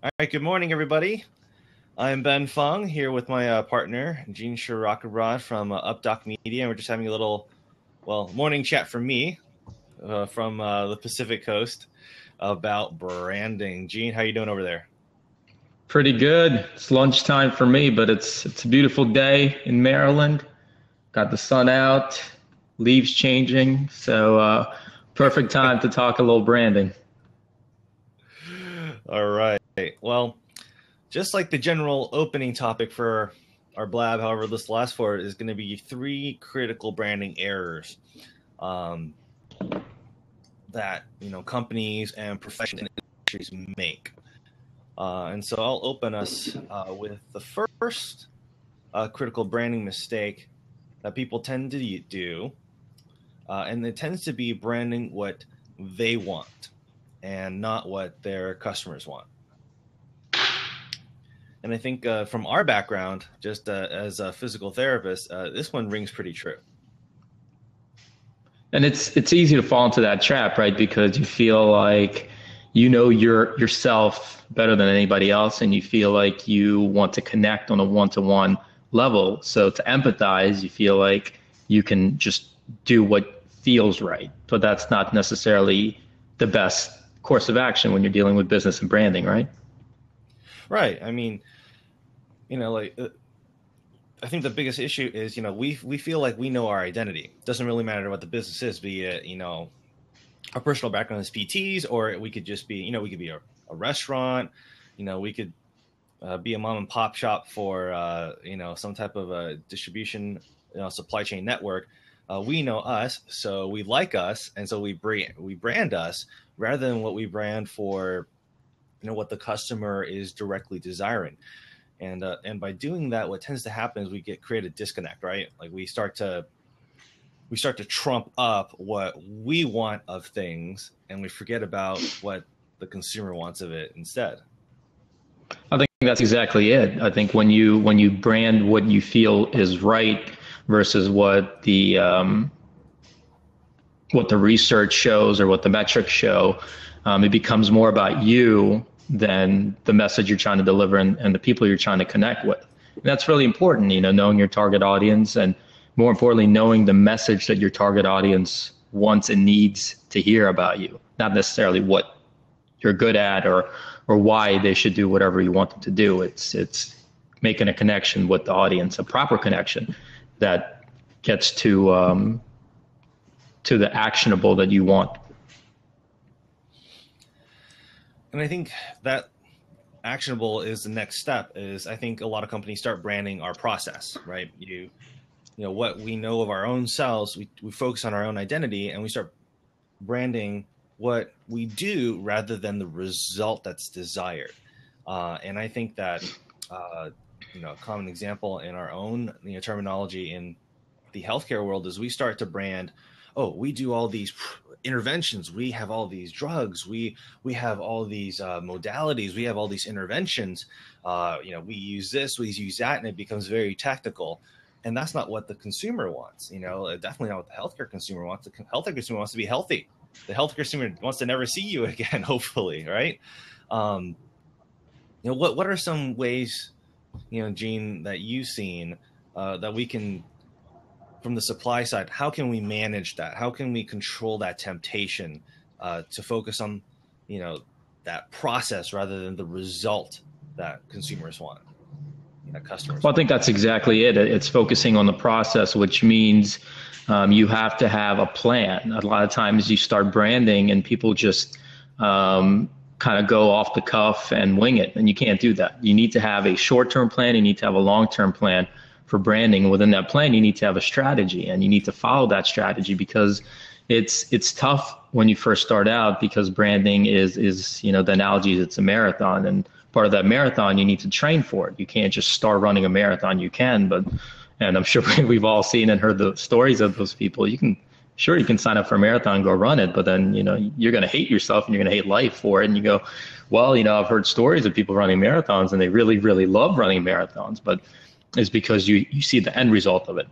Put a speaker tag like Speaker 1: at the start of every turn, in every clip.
Speaker 1: All right, good morning, everybody. I'm Ben Fung here with my partner, Shirokobrod from UpDoc Media, and we're just having a little, morning chat from me from the Pacific Coast about branding. Gene, how you doing over there?
Speaker 2: Pretty good. It's lunchtime for me, but it's a beautiful day in Maryland. Got the sun out, leaves changing, so perfect time to talk a little branding.
Speaker 1: All right. Well, just like the general opening topic for our blab, however this lasts for, is going to be three critical branding errors um, that companies and professional industries make. And so I'll open us with the first critical branding mistake that people tend to do. And it tends to be branding what they want and not what their customers want. And I think from our background, just as a physical therapist, this one rings pretty true.
Speaker 2: And it's easy to fall into that trap, right? Because you feel like you know yourself better than anybody else, and you feel like you want to connect on a one-to-one level. So to empathize, you feel like you can just do what feels right, but that's not necessarily the best course of action when you're dealing with business and branding, right?
Speaker 1: Right. I mean, like I think the biggest issue is, we feel like we know our identity. It doesn't really matter what the business is, be it, our personal background as PTs, or we could just be, we could be a restaurant, we could be a mom and pop shop for, some type of a distribution, supply chain network. We know us, so we like us, and so we brand us rather than what we brand for, what the customer is directly desiring. And by doing that, what tends to happen is we create a disconnect, right? Like we start to trump up what we want of things, and we forget about what the consumer wants of it instead.
Speaker 2: I think that's exactly it. I think when you brand what you feel is right versus what the research shows or what the metrics show, it becomes more about you than the message you're trying to deliver and the people you're trying to connect with. And that's really important, knowing your target audience, and more importantly, knowing the message that your target audience wants and needs to hear about you, not necessarily what you're good at or why they should do whatever you want them to do. It's making a connection with the audience, a proper connection that gets to the actionable that you want.
Speaker 1: And I think that actionable is the next step. Is I think a lot of companies start branding our process, right? What we know of our own selves, we focus on our own identity, and we start branding what we do rather than the result that's desired. And I think that a common example in our own terminology in the healthcare world is we start to brand, oh, we do all these interventions, we have all these drugs, we have all these modalities, we have all these interventions, we use this, we use that, and it becomes very technical. And that's not what the consumer wants. Definitely not what the healthcare consumer wants. The healthcare consumer wants to be healthy. The healthcare consumer wants to never see you again, hopefully, right? What are some ways, Gene, that you've seen that we can, from the supply side, how can we manage that? How can we control that temptation to focus on, that process rather than the result that consumers want? Customers.
Speaker 2: Well, I think that's exactly it. It's focusing on the process, which means you have to have a plan. A lot of times you start branding and people just kind of go off the cuff and wing it, and you can't do that. You need to have a short-term plan. You need to have a long-term plan for branding. Within that plan, you need to have a strategy, and you need to follow that strategy, because it's tough when you first start out, because branding is the analogy is it's a marathon, and part of that marathon, you need to train for it. You can't just start running a marathon. You can, and I'm sure we've all seen and heard the stories of those people. You can sign up for a marathon and go run it, but then, you're going to hate yourself and you're going to hate life for it. And you go, well, I've heard stories of people running marathons and they really, really love running marathons, but it's because you see the end result of it.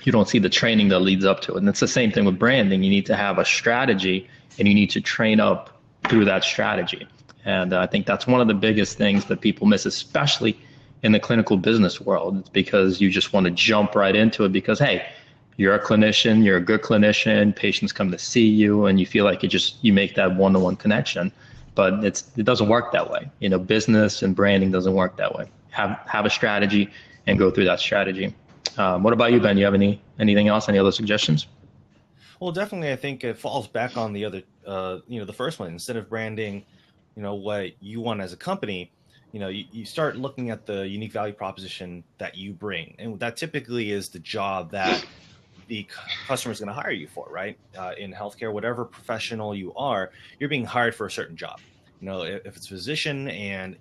Speaker 2: You don't see the training that leads up to it. And it's the same thing with branding. You need to have a strategy and you need to train up through that strategy. And I think that's one of the biggest things that people miss, especially in the clinical business world. It's because you just want to jump right into it because, hey, you're a clinician, you're a good clinician, patients come to see you, and you feel like you make that one-to-one connection. But it doesn't work that way. Business and branding doesn't work that way. Have a strategy and go through that strategy. What about you, Ben? You have anything else? Any other suggestions?
Speaker 1: Well, definitely, I think it falls back on the other, the first one. Instead of branding, what you want as a company, you start looking at the unique value proposition that you bring, and that typically is the job that the customer is going to hire you for, right? In healthcare, whatever professional you are, you're being hired for a certain job. If it's a physician and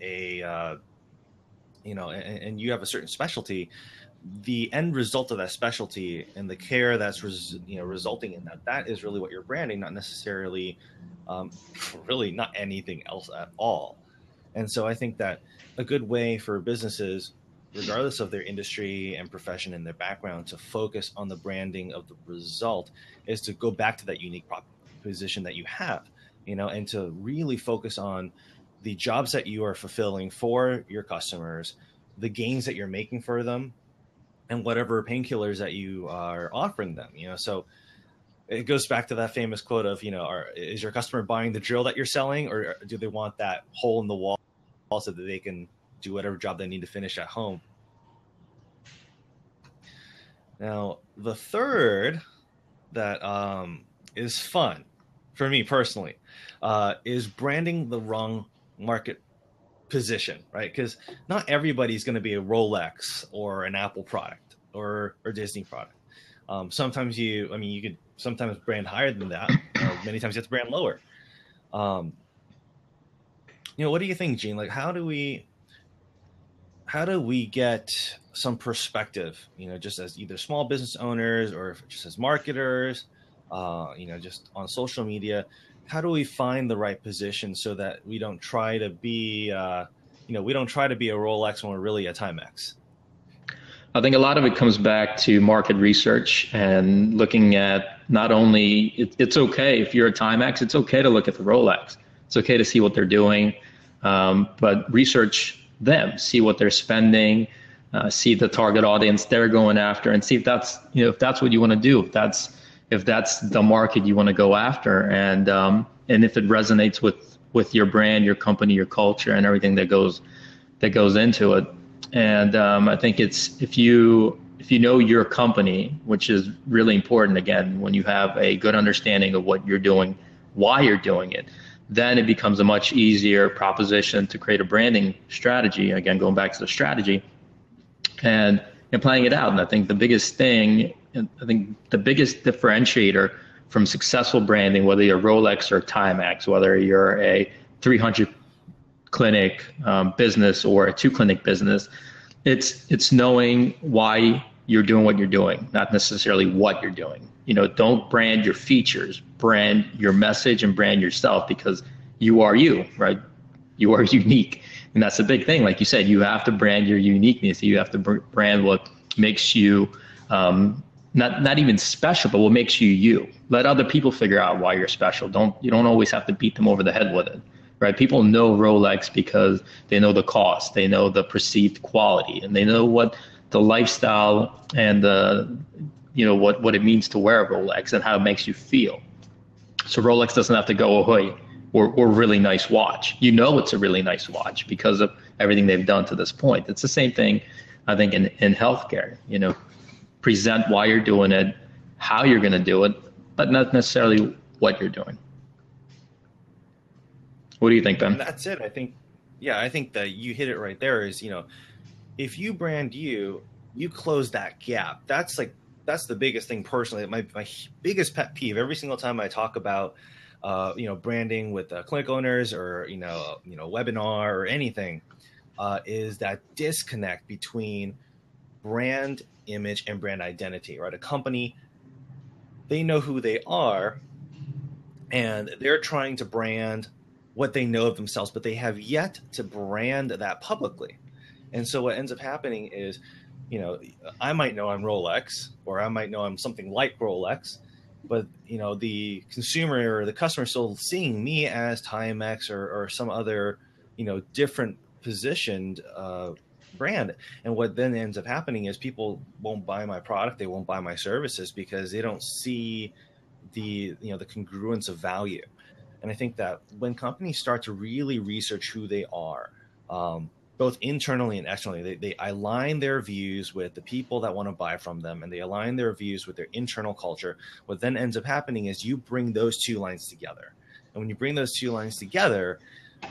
Speaker 1: and you have a certain specialty, the end result of that specialty and the care that's resulting in that is really what you're branding, not necessarily really not anything else at all. And so I think that a good way for businesses, regardless of their industry and profession and their background, to focus on the branding of the result is to go back to that unique position that you have, and to really focus on the jobs that you are fulfilling for your customers, the gains that you're making for them, and whatever painkillers that you are offering them. So it goes back to that famous quote of, is your customer buying the drill that you're selling, or do they want that hole in the wall so that they can do whatever job they need to finish at home? Now, the third that is fun for me personally is branding the wrong market position, right? Because not everybody's going to be a Rolex or an Apple product or Disney product. Sometimes you could sometimes brand higher than that. Many times you have to brand lower. What do you think, Gene? Like, how do we get some perspective, just as either small business owners or just as marketers, just on social media? How do we find the right position so that we don't try to be, a Rolex when we're really a Timex?
Speaker 2: I think a lot of it comes back to market research and looking at not only, it's okay if you're a Timex, it's okay to look at the Rolex. It's okay to see what they're doing, but research them, see what they're spending, see the target audience they're going after, and see if that's what you want to do, if that's the market you want to go after, and if it resonates with your brand, your company, your culture, and everything that goes into it. And I think it's if you know your company, which is really important, again, when you have a good understanding of what you're doing, why you're doing it, then it becomes a much easier proposition to create a branding strategy. Again, going back to the strategy and playing it out. And I think the biggest differentiator from successful branding, whether you're Rolex or Timex, whether you're a 300 clinic business or a 2-clinic business, it's knowing why you're doing what you're doing, not necessarily what you're doing. Don't brand your features, brand your message and brand yourself, because you are you, right? You are unique. And that's a big thing. Like you said, you have to brand your uniqueness. You have to brand what makes you not even special, but what makes you you. Let other people figure out why you're special. You don't always have to beat them over the head with it, right? People know Rolex because they know the cost, they know the perceived quality, and they know what the lifestyle and what it means to wear a Rolex and how it makes you feel. So Rolex doesn't have to go, oh, hey, or really nice watch. It's a really nice watch because of everything they've done to this point. It's the same thing, I think, in healthcare. Present why you're doing it, how you're going to do it, but not necessarily what you're doing. What do you think, Ben?
Speaker 1: And that's it. I think that you hit it right there. Is if you brand you close that gap. That's the biggest thing personally. My biggest pet peeve every single time I talk about branding with clinic owners or webinar or anything is that disconnect between brand image and brand identity. Right, a company, they know who they are, and they're trying to brand what they know of themselves, but they have yet to brand that publicly. And so what ends up happening is, I might know I'm Rolex, or I might know I'm something like Rolex, but the consumer or the customer is still seeing me as Timex or some other different positioned brand. And what then ends up happening is people won't buy my product, they won't buy my services, because they don't see the congruence of value. And I think that when companies start to really research who they are, both internally and externally, they align their views with the people that want to buy from them, and they align their views with their internal culture. What then ends up happening is you bring those two lines together. And when you bring those two lines together,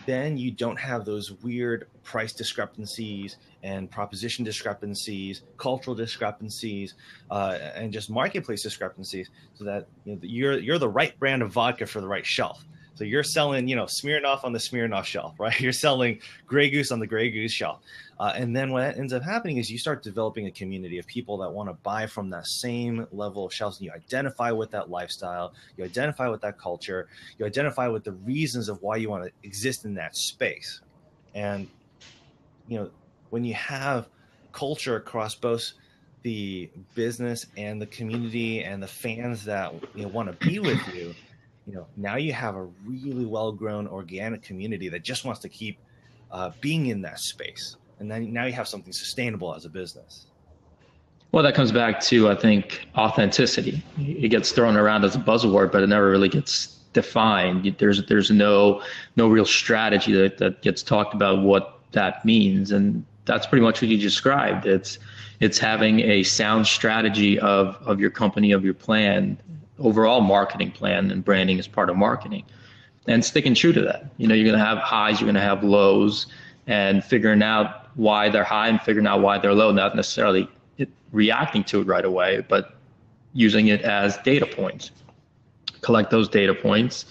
Speaker 1: then you don't have those weird price discrepancies and proposition discrepancies, cultural discrepancies, and just marketplace discrepancies, so that you're the right brand of vodka for the right shelf. So you're selling, Smirnoff on the Smirnoff shelf, right? You're selling Grey Goose on the Grey Goose shelf. And then what ends up happening is you start developing a community of people that want to buy from that same level of shelves. And you identify with that lifestyle, you identify with that culture, you identify with the reasons of why you want to exist in that space. And, when you have culture across both the business and the community and the fans that want to be with you, now you have a really well-grown organic community that just wants to keep being in that space. And then now you have something sustainable as a business.
Speaker 2: Well, that comes back to, I think, authenticity. It gets thrown around as a buzzword, but it never really gets defined. There's no real strategy that gets talked about what that means. And that's pretty much what you described. It's having a sound strategy of your company, of your plan, overall marketing plan, and branding is part of marketing, and sticking true to that. You're going to have highs, you're going to have lows, and figuring out why they're high and figuring out why they're low, not necessarily reacting to it right away, but using it as data points. Collect those data points,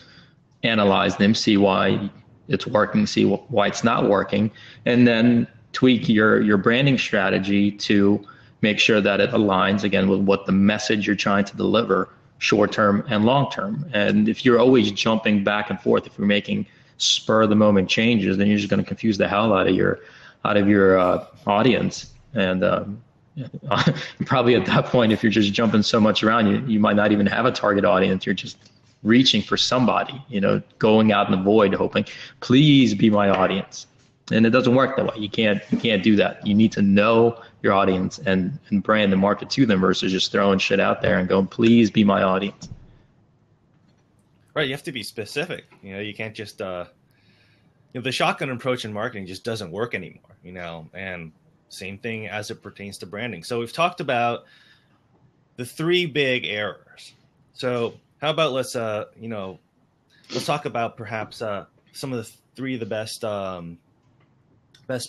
Speaker 2: analyze them, see why it's working, see why it's not working, and then tweak your branding strategy to make sure that it aligns again with what the message you're trying to deliver, short term and long term. And if you're always jumping back and forth, if you're making spur of the moment changes, then you're just going to confuse the hell out of your audience. And probably at that point, if you're just jumping so much around, you might not even have a target audience. You're just reaching for somebody, going out in the void, hoping, please be my audience. And it doesn't work that way. You can't do that. You need to know your audience and brand and market to them versus just throwing shit out there and going, please be my audience.
Speaker 1: Right. You have to be specific. You can't just, the shotgun approach in marketing just doesn't work anymore, and same thing as it pertains to branding. So we've talked about the three big errors. So how about let's talk about perhaps some of the three of the best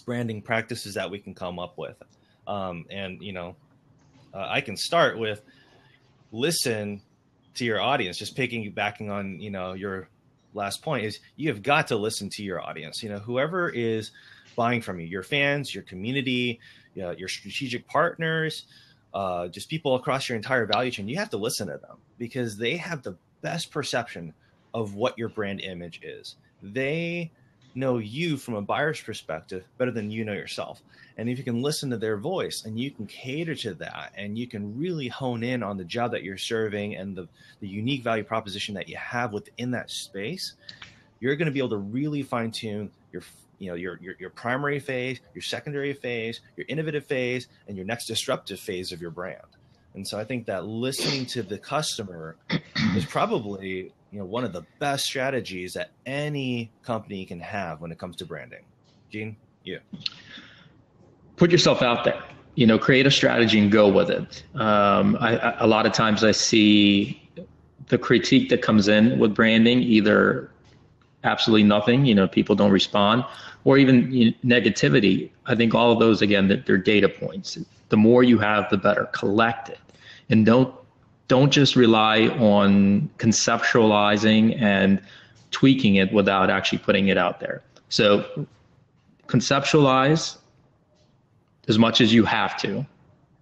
Speaker 1: branding practices that we can come up with. I can start with listen to your audience. Just piggybacking on, your last point is you have got to listen to your audience. Whoever is buying from you, your fans, your community, your strategic partners, just people across your entire value chain, you have to listen to them because they have the best perception of what your brand image is. They know you from a buyer's perspective better than you know yourself. And if you can listen to their voice and you can cater to that and you can really hone in on the job that you're serving and the unique value proposition that you have within that space, you're going to be able to really fine tune your primary phase, your secondary phase, your innovative phase, and your next disruptive phase of your brand. And so I think that listening to the customer is probably one of the best strategies that any company can have when it comes to branding. Gene, you.
Speaker 2: Put yourself out there. Create a strategy and go with it. A lot of times I see the critique that comes in with branding, either absolutely nothing, people don't respond, or even negativity. I think all of those, again, they're data points. The more you have, the better. Collect it. And don't just rely on conceptualizing and tweaking it without actually putting it out there. So conceptualize as much as you have to,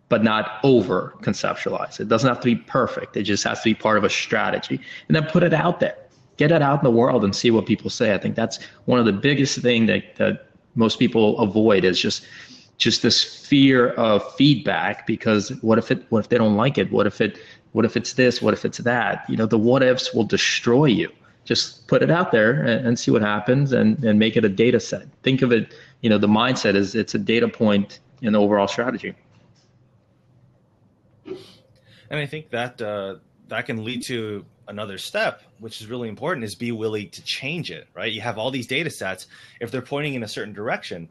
Speaker 2: but not over conceptualize. It doesn't have to be perfect. It just has to be part of a strategy. And then put it out there. Get it out in the world and see what people say. I think that's one of the biggest things that most people avoid is just this fear of feedback, because what if they don't like it? What if it What if it's this? What if it's that? The what ifs will destroy you. Just put it out there and see what happens, and make it a data set. Think of it, the mindset is it's a data point in the overall strategy.
Speaker 1: And I think that that can lead to another step, which is really important, is be willing to change it, right? You have all these data sets. If they're pointing in a certain direction,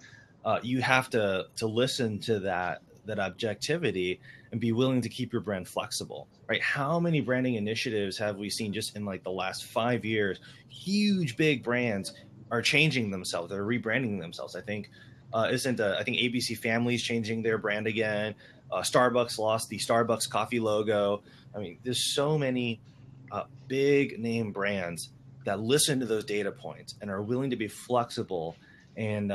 Speaker 1: you have to listen to that objectivity and be willing to keep your brand flexible, right? How many branding initiatives have we seen just in like the last 5 years? Huge, big brands are changing themselves. They're rebranding themselves. I think I think ABC Family's changing their brand again. Starbucks lost the Starbucks coffee logo. I mean, there's so many big name brands that listen to those data points and are willing to be flexible and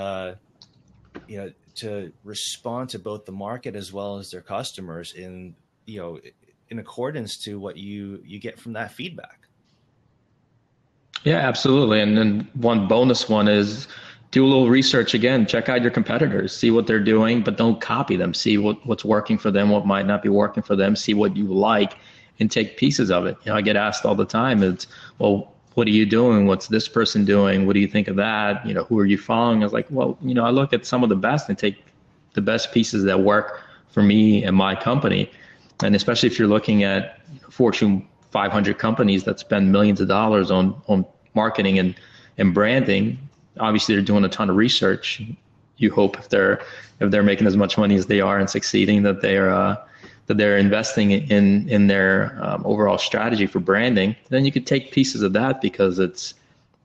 Speaker 1: to respond to both the market as well as their customers in accordance to what you get from that feedback.
Speaker 2: Yeah, absolutely. And then one bonus one is do a little research again, check out your competitors, see what they're doing, but don't copy them. See what's working for them, what might not be working for them, see what you like and take pieces of it. I get asked all the time, it's, well, what are you doing? What's this person doing? What do you think of that? Who are you following? I was like, well, I look at some of the best and take the best pieces that work for me and my company. And especially if you're looking at Fortune 500 companies that spend millions of dollars on marketing and branding, obviously they're doing a ton of research. You hope if they're making as much money as they are and succeeding, that they're investing in their overall strategy for branding. Then you could take pieces of that because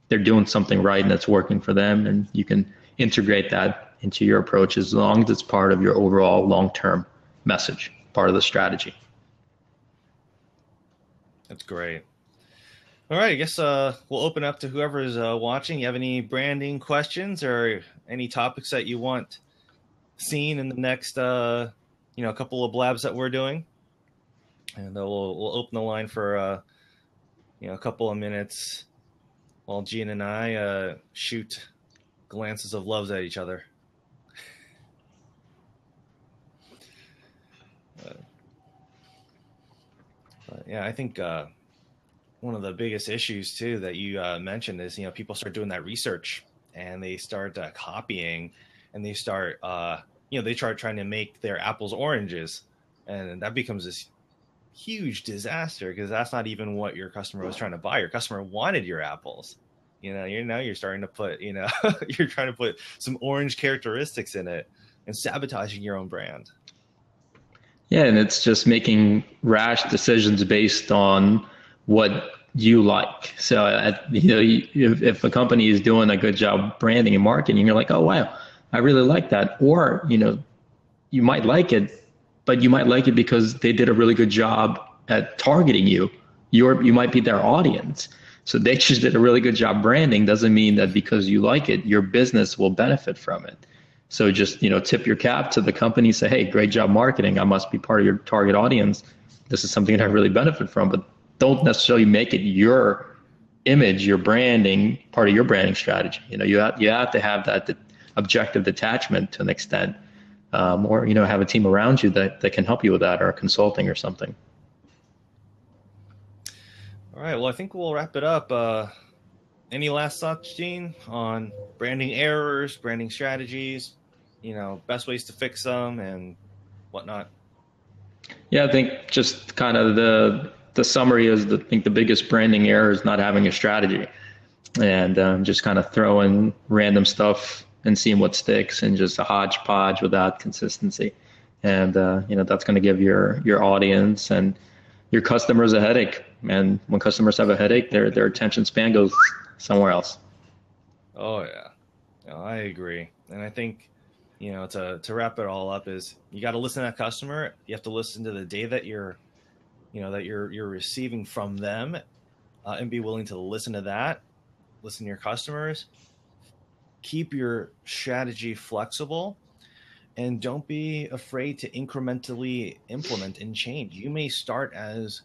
Speaker 2: they're doing something right and it's working for them, and you can integrate that into your approach as long as it's part of your overall long-term message, part of the strategy.
Speaker 1: That's great. All right, I guess we'll open up to whoever is watching. You have any branding questions or any topics that you want seen in the next couple of blabs that we're doing? And we'll open the line for a couple of minutes while Gene and I shoot glances of loves at each other. Yeah, I think one of the biggest issues too that you mentioned is people start doing that research and they start copying, and they start they start trying to make their apples oranges, and that becomes this huge disaster because that's not even what your customer was trying to buy. Your customer wanted your apples. You're starting to put you're trying to put some orange characteristics in it and sabotaging your own brand.
Speaker 2: Yeah, and it's just making rash decisions based on what you like. So, if a company is doing a good job branding and marketing, you're like, oh, wow, I really like that. Or, you might like it, but you might like it because they did a really good job at targeting you. You might be their audience. So they just did a really good job branding. Doesn't mean that because you like it, your business will benefit from it. So just, tip your cap to the company, say, hey, great job marketing. I must be part of your target audience. This is something that I really benefit from, but don't necessarily make it your image, your branding, part of your branding strategy. You have to have that objective detachment to an extent, or, have a team around you that can help you with that, or consulting or something.
Speaker 1: All right. Well, I think we'll wrap it up. Any last thoughts, Gene, on branding errors, branding strategies, best ways to fix them and whatnot?
Speaker 2: Yeah, I think just kind of the summary is I think the biggest branding error is not having a strategy, and just kind of throwing random stuff and seeing what sticks, and just a hodgepodge without consistency. And that's going to give your audience and your customers a headache. And when customers have a headache, their attention span goes somewhere else.
Speaker 1: Oh yeah, I agree. And I think, to wrap it all up is you got to listen to that customer. You have to listen to the data that you're receiving from them, and be willing to listen to that, listen to your customers, keep your strategy flexible, and don't be afraid to incrementally implement and change. You may start as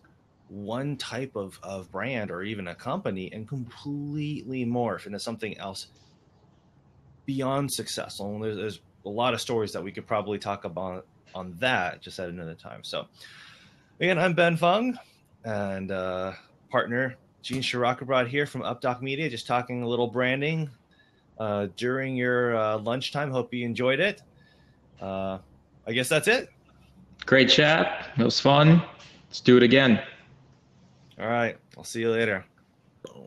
Speaker 1: one type of brand or even a company and completely morph into something else beyond successful. And there's a lot of stories that we could probably talk about on that just at another time. So Again, I'm Ben Fung, and partner Gene Shirokobrod here from UpDoc Media, just talking a little branding during your lunchtime. Hope you enjoyed it. I guess that's it.
Speaker 2: Great chat. It was fun. Let's do it again.
Speaker 1: All right. I'll see you later. Boom.